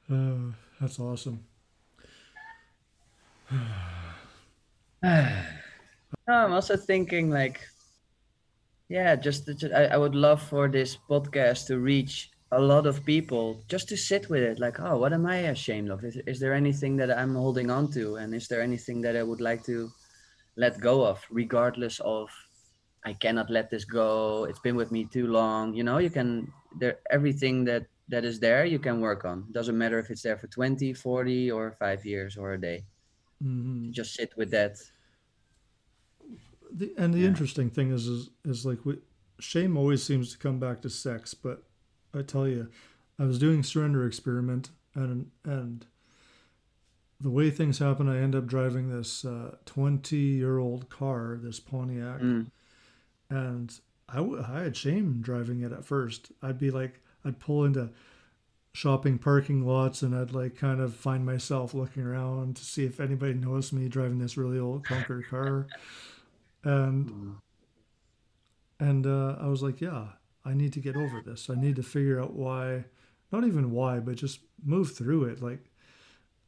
yeah. That's awesome. No, I'm also thinking like, yeah, I would love for this podcast to reach a lot of people, just to sit with it. Like, oh, what am I ashamed of? Is there anything that I'm holding on to? And is there anything that I would like to let go of, regardless of, I cannot let this go. It's been with me too long. You can, everything that is there, you can work on. Doesn't matter if it's there for 20, 40, or 5 years or a day. Mm-hmm. To just sit with that. The Yeah. interesting thing is like shame always seems to come back to sex, but I tell you, I was doing surrender experiment and the way things happen, I end up driving this 20-year-old car, this Pontiac, Mm. and I had shame driving it at first. I'd pull into shopping parking lots and I'd like kind of find myself looking around to see if anybody noticed me driving this really old clunker car. And Mm. I was like, yeah, I need to get over this. I need to figure out why, not even why, but just move through it. Like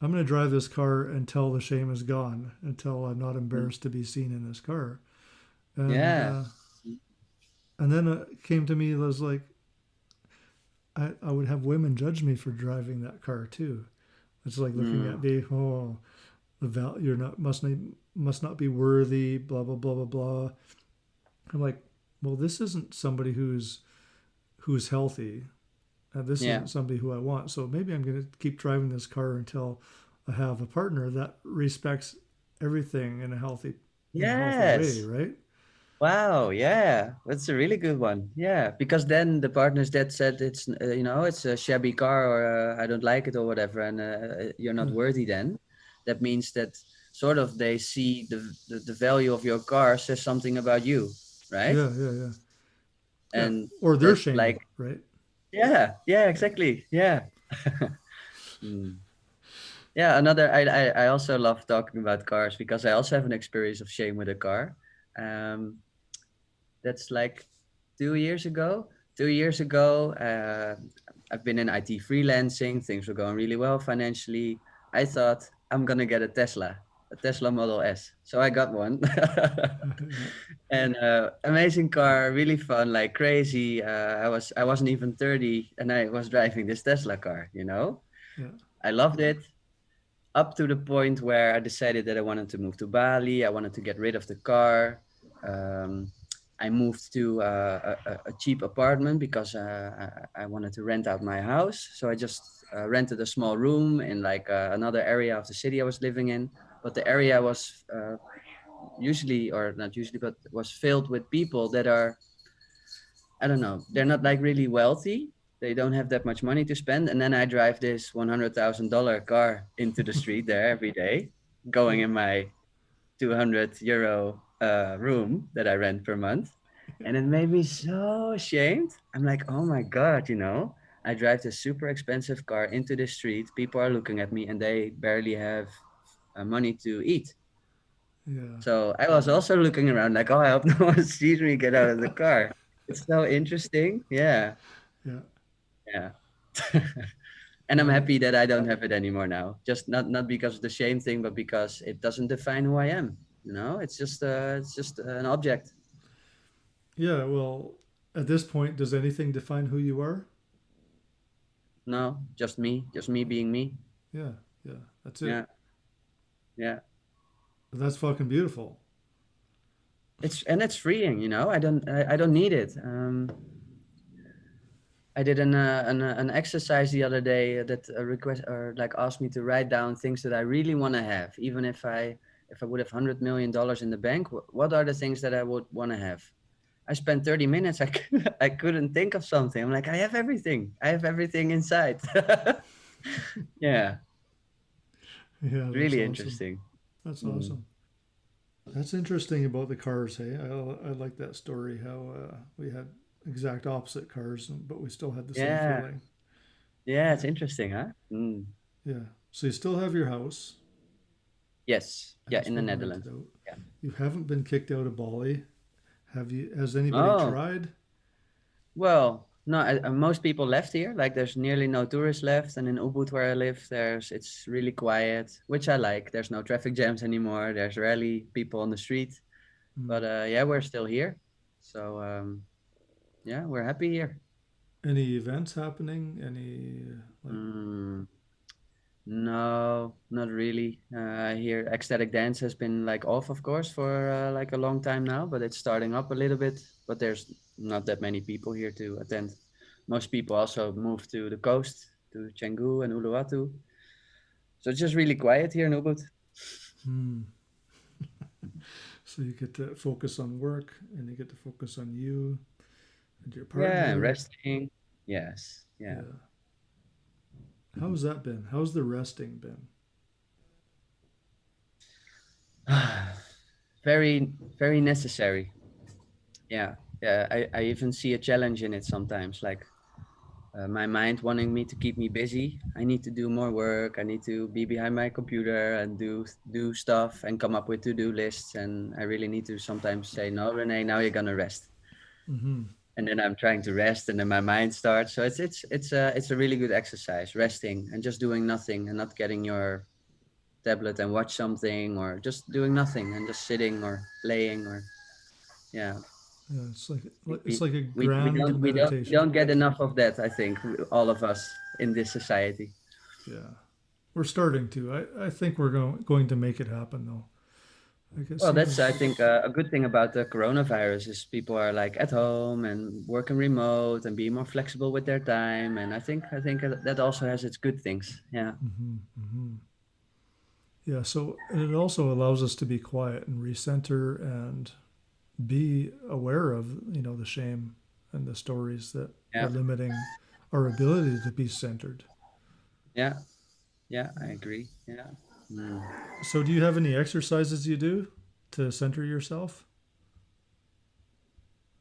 I'm going to drive this car until the shame is gone, until I'm not Mm. embarrassed to be seen in this car. And Yeah. uh, and then it came to me, it was like I would have women judge me for driving that car too. It's like looking Mm. at me, oh, you're not must not be worthy, blah blah blah blah blah. I'm like, well, this isn't somebody who's healthy. This Yeah. isn't somebody who I want. So maybe I'm going to keep driving this car until I have a partner that respects everything in a healthy way, Yes. right? Wow. Yeah. That's a really good one. Yeah. Because then the partners that said it's a shabby car, or I don't like it or whatever, and you're not Yeah, worthy, then that means that sort of they see the value of your car says something about you, right? yeah, yeah, yeah, yeah. And Or they're that, like, shamey, right? yeah, yeah, exactly. Yeah. Hmm. Yeah, I also love talking about cars, because I also have an experience of shame with a car. Um, that's like 2 years ago. 2 years ago, I've been in IT freelancing. Things were going really well financially. I thought I'm gonna get a Tesla. a Tesla Model S. So I got one. Yeah. And amazing car, really fun, like crazy. I wasn't even 30 and I was driving this Tesla car, you know? Yeah. I loved it up to the point where I decided that I wanted to move to Bali. I wanted to get rid of the car. Um, I moved to a cheap apartment because I wanted to rent out my house. So I just rented a small room in like another area of the city I was living in. But the area was usually, or not usually, but was filled with people that are, I don't know, they're not like really wealthy. They don't have that much money to spend. And then I drive this $100,000 car into the street there every day, going Yeah. in my €200 room that I rent per month. And it made me so ashamed. I'm like, oh my God, I drive this super expensive car into the street. People are looking at me and they barely have money to eat. Yeah. So I was also looking around like, oh, I hope no one sees me get out of the car. It's so interesting. Yeah. Yeah. Yeah. And I'm Well, happy that I don't have it anymore now. Just not because of the shame thing, but because it doesn't define who I am. It's just an object. yeah. Well, at this point, does anything define who you are? No, just me being me. Yeah. Yeah. That's it. Yeah. Yeah. That's fucking beautiful. It's freeing. I don't need it. I did an exercise the other day that request or like asked me to write down things that I really want to have, even if I would have $100 million in the bank. What are the things that I would want to have? I spent 30 minutes. I couldn't think of something. I'm like, I have everything. I have everything inside. Yeah, Yeah. That's really awesome. interesting. That's Mm. awesome. That's interesting about the cars. Hey, I like that story. How we had exact opposite cars, but we still had the same Yeah, feeling. yeah, it's Yeah. interesting, huh? Mm. Yeah. So you still have your house, Yes, and yeah, it's in the been rented Netherlands. out. Yeah. You haven't been kicked out of Bali. Have you? Has anybody Oh, tried? well, no, most people left here. Like, there's nearly no tourists left, and in Ubud where I live, it's really quiet, which I like. There's no traffic jams anymore. There's rarely people on the street. Hmm. But yeah, we're still here. So yeah, we're happy here. Any events happening? Any like? Mm, no, not really. I hear ecstatic dance has been like off, of course, for like a long time now, but it's starting up a little bit. But there's not that many people here to attend. Most people also move to the coast, to Canggu and Uluwatu. So it's just really quiet here in Ubud. Hmm. So you get to focus on work, and you get to focus on you and your Yeah, and partner. resting. Yes, yeah. Yeah. How's that been? How's the resting been? Very, very necessary. Yeah, yeah. I even see a challenge in it sometimes. Like my mind wanting me to keep me busy. I need to do more work. I need to be behind my computer and do stuff and come up with to-do lists. And I really need to sometimes say, no, Renee, now you're gonna rest. Mm-hmm. And then I'm trying to rest, and then my mind starts. So it's a really good exercise, resting and just doing nothing and not getting your tablet and watch something, or just doing nothing and just sitting or laying, or yeah. Yeah, we, it's like a we, we grand don't we don't we meditation. don't get enough of that, I think, all of us in this society. Yeah, we're starting to. I think we're going to make it happen though. Like as Well, soon that's, I as think, a good thing about the coronavirus is people are like at home and working remote and being more flexible with their time, and I think that also has its good things. Yeah. hmm hmm yeah, so and it also allows us to be quiet and recenter and be aware of the shame and the stories that are Yeah. limiting our ability to be centered. Yeah. Yeah, I agree. Yeah. Mm. So, do you have any exercises you do to center yourself?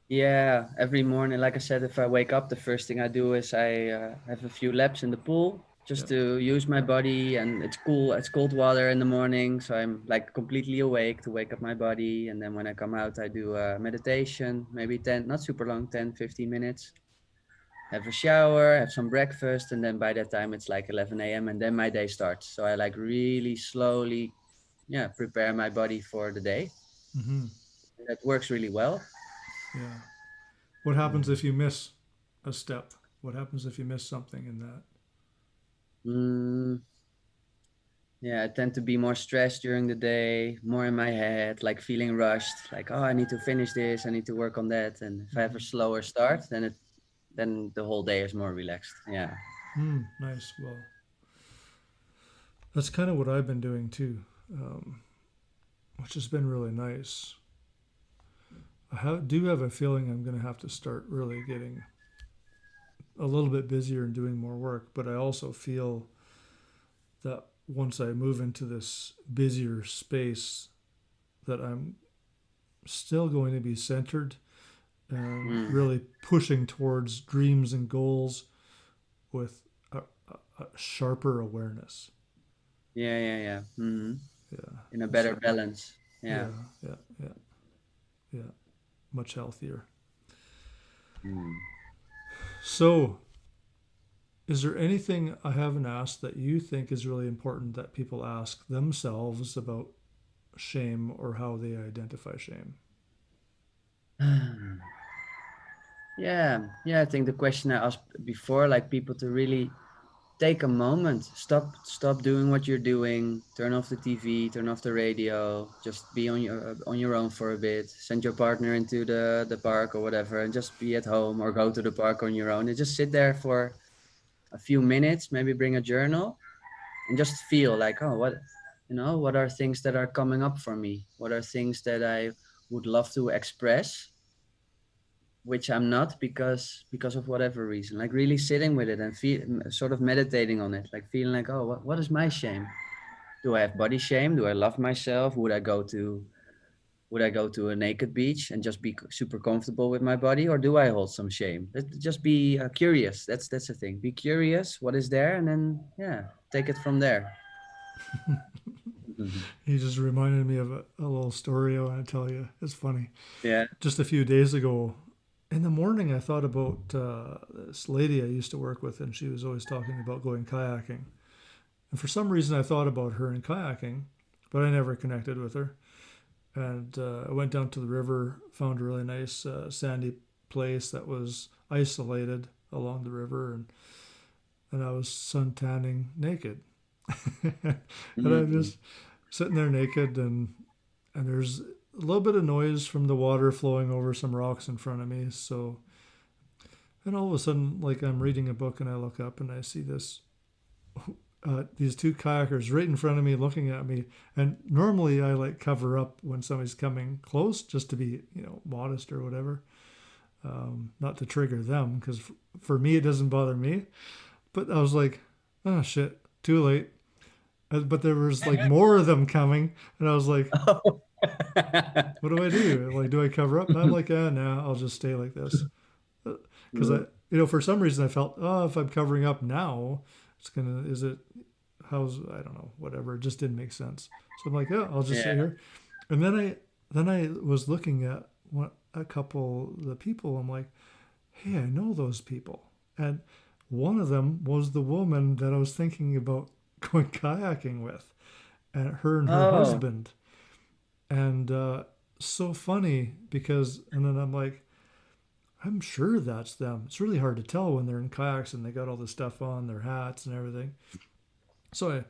Yeah, every morning, like I said, if I wake up, the first thing I do is I have a few laps in the pool Yeah. just to use my body, and it's cool. It's cold water in the morning, so I'm like completely awake to wake up my body. And then when I come out, I do meditation, maybe 10, not super long, 10, 15 minutes. Have a shower, have some breakfast, and then by that time it's like 11 a.m. and then my day starts. So I like really slowly, yeah, prepare my body for the day. Mm-hmm. That works really well. Yeah. What happens if you miss a step? What happens if you miss something in that? Mm, yeah, I tend to be more stressed during the day, more in my head, like feeling rushed, like, oh, I need to finish this, I need to work on that. And if I have a Mm-hmm. slower start, then the whole day is more relaxed. Yeah. Nice. Well, that's kind of what I've been doing too, um, which has been really nice. Do have a feeling I'm going to have to start really getting a little bit busier and doing more work, but I also feel that once I move into this busier space, that I'm still going to be centered and Mm. really pushing towards dreams and goals with a sharper awareness. Yeah, yeah, yeah. Yeah. In a better So balance. yeah, Yeah. yeah, yeah, yeah. Much healthier. Mm. So, is there anything I haven't asked that you think is really important that people ask themselves about shame or how they identify shame? Yeah, yeah. I think the question I asked before, like people to really take a moment, stop doing what you're doing, turn off the TV, turn off the radio, just be on your own for a bit, send your partner into the park or whatever, and just be at home or go to the park on your own and just sit there for a few minutes, maybe bring a journal and just feel like, oh, what, what are things that are coming up for me, what are things that I would love to express, which I'm not because of whatever reason. Like really sitting with it and feel, sort of meditating on it, like feeling like, oh, what is my shame? Do I have body shame? Do I love myself? Would I go to a naked beach and just be super comfortable with my body, or do I hold some shame? Just be curious. That's the thing. Be curious. What is there, and then yeah, take it from there. Mhm. You just reminded me of a little story I want to tell you. It's funny. Yeah. Just a few days ago, in the morning, I thought about this lady I used to work with, and she was always talking about going kayaking. And for some reason, I thought about her and kayaking, but I never connected with her. And I went down to the river, found a really nice sandy place that was isolated along the river, and I was sun tanning naked. And I'm Mhm. just sitting there naked, and there's a little bit of noise from the water flowing over some rocks in front of me. So, and all of a sudden, like I'm reading a book, and I look up and I see these two kayakers right in front of me looking at me. And normally I like cover up when somebody's coming close just to be, modest or whatever, not to trigger them, because for me it doesn't bother me. But I was like, oh shit, too late. But there was like more of them coming, and I was like, Oh. what do I do? Like, do I cover up? I'm like, nah, I'll just stay like this. Because for some reason I felt, oh, if I'm covering up now, is it, I don't know, whatever. It just didn't make sense. So I'm like, yeah, I'll just Yeah. sit here. And then I was looking at a couple of the people. I'm like, hey, I know those people. And one of them was the woman that I was thinking about going kayaking with, and her Oh. husband. And so funny because, and then I'm like, I'm sure that's them. It's really hard to tell when they're in kayaks and they got all this stuff on, their hats and everything. So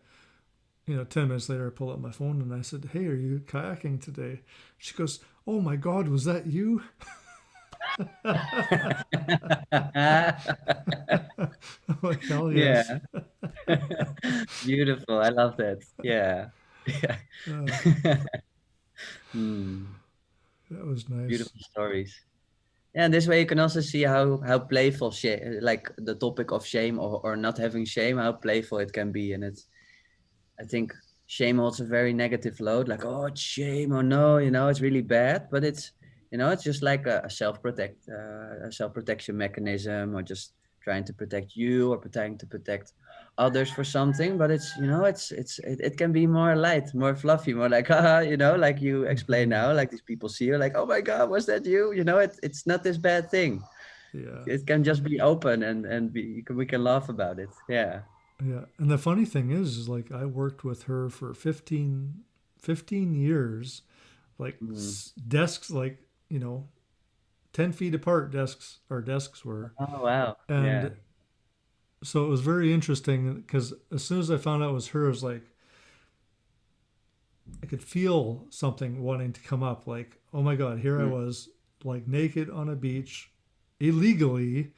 10 minutes later, I pull up my phone and I said, hey, are you kayaking today? She goes, oh my God, was that you? I'm like, hell yes. Yeah. Beautiful. I love that. Yeah. Yeah. Uh, Hmm. that was nice. Beautiful stories. Yeah, and this way you can also see how playful shame, like the topic of shame or not having shame, how playful it can be. And it's, I think shame holds a very negative load, like, oh, it's shame, oh no, it's really bad. But it's just like a self protection mechanism, or just trying to protect you or trying to protect others for something. But it can be more light, more fluffy, more like, like you explain Hmm. now, like these people see you, like, oh my God, was that you? It's not this bad thing. Yeah. It can just be open and we can laugh about it. Yeah. Yeah. And the funny thing is like I worked with her for 15 years, like Mm. desks, like, you know, 10 feet apart desks, our desks were. Oh wow. And Yeah. so it was very interesting because as soon as I found out it was her, it was like, I could feel something wanting to come up. Like, oh my God, here I Mm. was, like naked on a beach, illegally,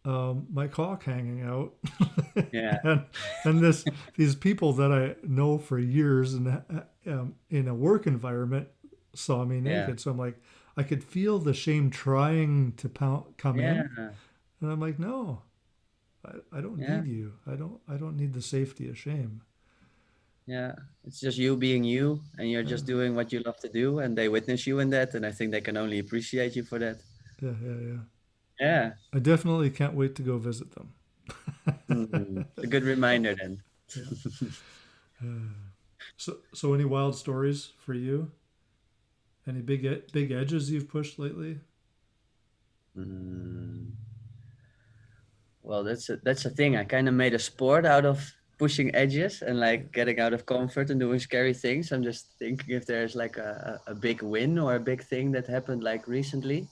my cock hanging out, Yeah. and these people that I know for years and in a work environment saw me Yeah. naked. So I'm like, I could feel the shame trying to come in, Yeah. and I'm like, no, I don't Yeah. need you. I don't need the safety of shame. Yeah. It's just you being you, and you're Yeah, just doing what you love to do, and they witness you in that, and I think they can only appreciate you for that. yeah, yeah, yeah. Yeah. I definitely can't wait to go visit them. Mm. It's a good reminder then. Yeah. So any wild stories for you? Any big edges you've pushed lately? Mm. Well, that's a thing. I kind of made a sport out of pushing edges and Yeah. like getting out of comfort and doing scary things. I'm just thinking if there's like a big win or a big thing that happened like recently.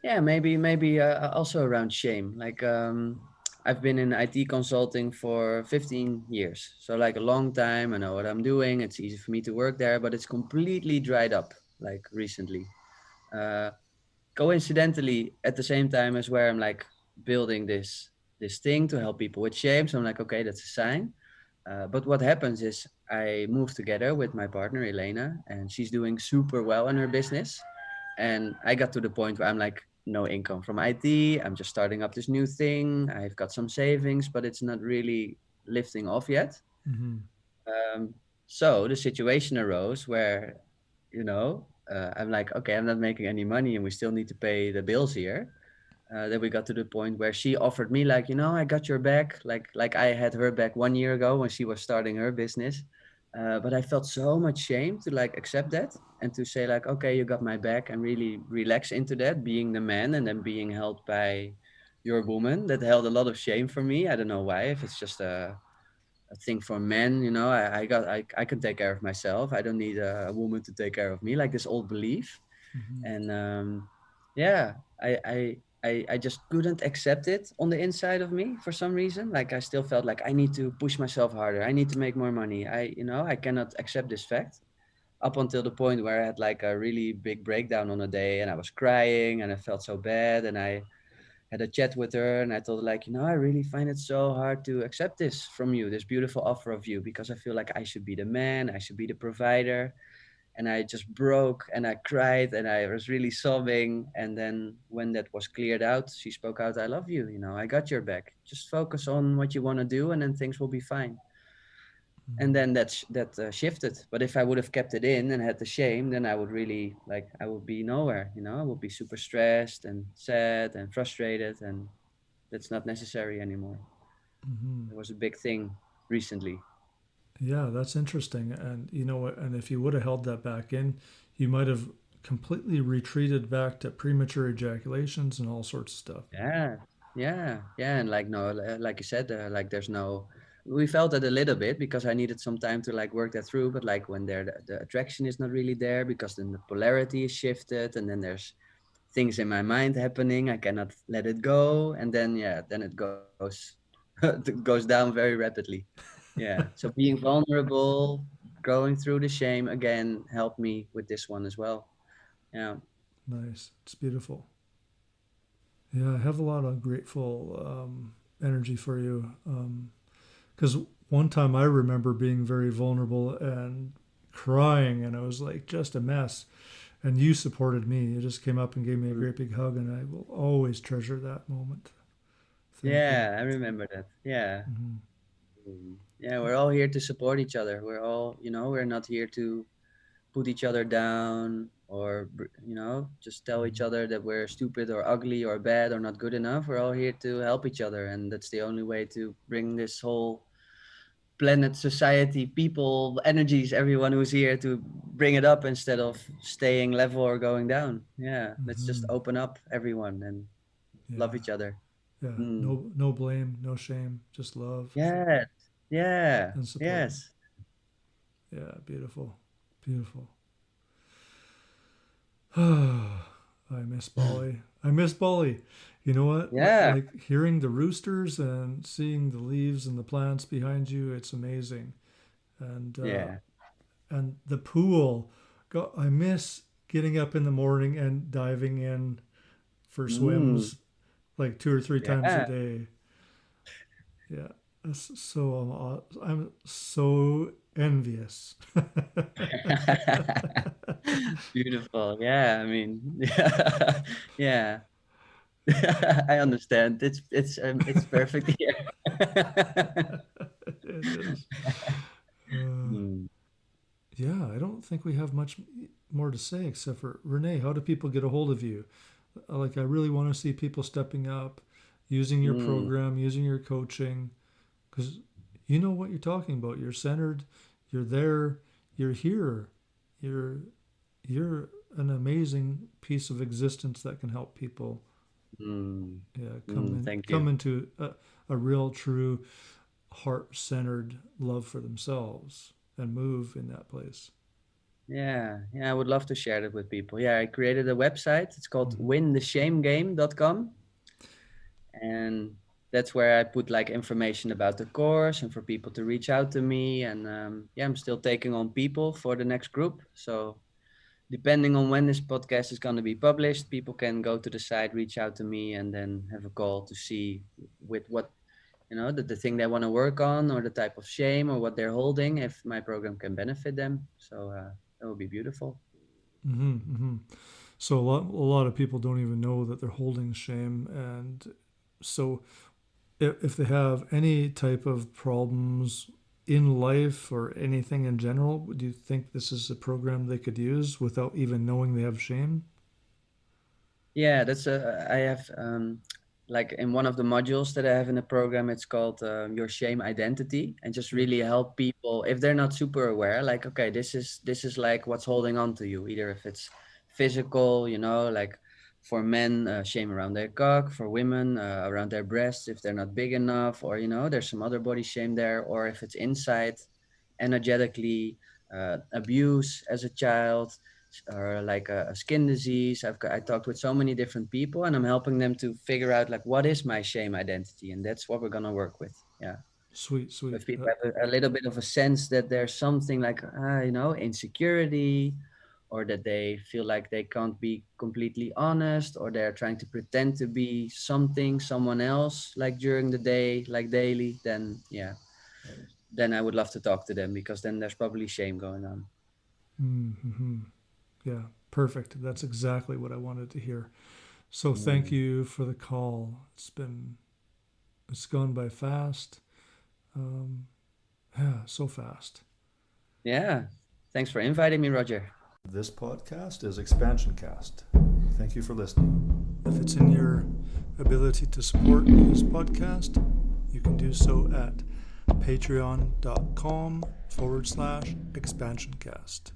Yeah, maybe also around shame. Like I've been in IT consulting for 15 years, so like a long time. I know what I'm doing. It's easy for me to work there, but it's completely dried up like recently. Uh, Coincidentally, at the same time as where I'm like building this thing to help people with shame. So I'm like, okay, that's a sign. But what happens is I move together with my partner Elena, and she's doing super well in her business. And I got to the point where I'm like, no income from IT. I'm just starting up this new thing. I've got some savings, but it's not really lifting off yet. Mm-hmm. Um, so the situation arose where, I'm like, okay, I'm not making any money, and we still need to pay the bills here. Then we got to the point where she offered me like, I got your back, like I had her back 1 year ago when she was starting her business. But I felt so much shame to like accept that and to say like, okay, you got my back, and really relax into that, being the man and then being held by your woman. That held a lot of shame for me. I don't know why, if it's just a thing for men, I can take care of myself. I don't need a woman to take care of me, like this old belief. Mm-hmm. And yeah, I just couldn't accept it on the inside of me for some reason. Like I still felt like I need to push myself harder. I need to make more money. I cannot accept this fact, up until the point where I had like a really big breakdown on a day, and I was crying and I felt so bad, and I had a chat with her, and I told her like, I really find it so hard to accept this from you, this beautiful offer of you, because I feel like I should be the man, I should be the provider. And I just broke and I cried and I was really sobbing. And then when that was cleared out, she spoke out, I love you, I got your back. Just focus on what you want to do, and then things will be fine. And then that shifted. But if I would have kept it in and had the shame, then I would really like, I would be nowhere. I would be super stressed and sad and frustrated, and that's not necessary anymore. Mm-hmm. It was a big thing recently. Yeah, that's interesting. And you know what? And if you would have held that back in, you might have completely retreated back to premature ejaculations and all sorts of stuff. Yeah, yeah, and like no, like you said, like there's no. We felt it a little bit because I needed some time to like work that through. But like when the attraction is not really there, because then the polarity is shifted, and then there's things in my mind happening. I cannot let it go, and then yeah, then it goes it goes down very rapidly. Yeah. So being vulnerable, going through the shame again, helped me with this one as well. Yeah. Nice. It's beautiful. Yeah, I have a lot of grateful energy for you. Because one time I remember being very vulnerable and crying, and I was like just a mess. And you supported me. You just came up and gave me a Mm. great big hug, and I will always treasure that moment. Thank you. Yeah, I remember that. Yeah. Hmm. Yeah, we're all here to support each other. We're all, we're not here to put each other down, or, just tell each Hmm. other that we're stupid or ugly or bad or not good enough. We're all here to help each other. And that's the only way to bring this whole planet, society, people, energies, everyone who's here, to bring it up instead of staying level or going down. Yeah, let's just Hmm. open up everyone and love Yeah, each other. yeah. Mm. No blame, no shame, just love Yeah, yeah, and support. yes. Yeah, beautiful. Beautiful. I miss Bali. I miss Bali. You know what? Yeah, Like hearing the roosters and seeing the leaves and the plants behind you, it's amazing. And yeah. the pool. I miss getting up in the morning and diving in for Mm, swims like 2 or 3 times a yeah. day. Yeah, so I'm so envious. Beautiful. Yeah, I mean, yeah, yeah. I understand. It's perfect here. It is. Uh, Mm, yeah, I don't think we have much more to say except for Renee. How do people get a hold of you? Like, I really want to see people stepping up, using your mm, program, using your coaching, because you know what you're talking about. You're centered. You're there. You're here. You're you're an amazing piece of existence that can help people, mm, yeah, thank you. come into a real true heart centered love for themselves and move in that place. Yeah, yeah, I would love to share that with people. Yeah, I created a website. It's called Mm-hmm. wintheshamegame.com. And that's where I put like information about the course and for people to reach out to me. And yeah, I'm still taking on people for the next group. So depending on when this podcast is going to be published, people can go to the site, reach out to me, and then have a call to see with what, the thing they want to work on or the type of shame or what they're holding, if my program can benefit them. So that would be beautiful. Mm-hmm. Mm-hmm. So a lot of people don't even know that they're holding shame, and so if they have any type of problems in life or anything in general, do you think this is a program they could use without even knowing they have shame? Yeah, I have like in one of the modules that I have in the program, it's called your shame identity, and just Yeah. really help people if they're not super aware, like, okay, this is like what's holding on to you, either if it's physical, like for men, shame around their cock, for women, around their breasts if they're not big enough, or there's some other body shame there, or if it's inside, energetically, abuse as a child, or like a skin disease. I talked with so many different people, and I'm helping them to figure out like what is my shame identity, and that's what we're gonna work with. Yeah, Sweet, sweet. if people have a little bit of a sense that there's something like insecurity, or that they feel like they can't be completely honest, or they're trying to pretend to be someone else, like during the day, like daily, then yeah, then I would love to talk to them, because then there's probably shame going on. Mm-hmm. Yeah, perfect. That's exactly what I wanted to hear. So thank Mm. you for the call. It's gone by fast. Um, yeah, so fast. Yeah, thanks for inviting me, Roger. This podcast is Expansion Cast. Thank you for listening. If it's in your ability to support this podcast, you can do so at patreon.com/expansioncast.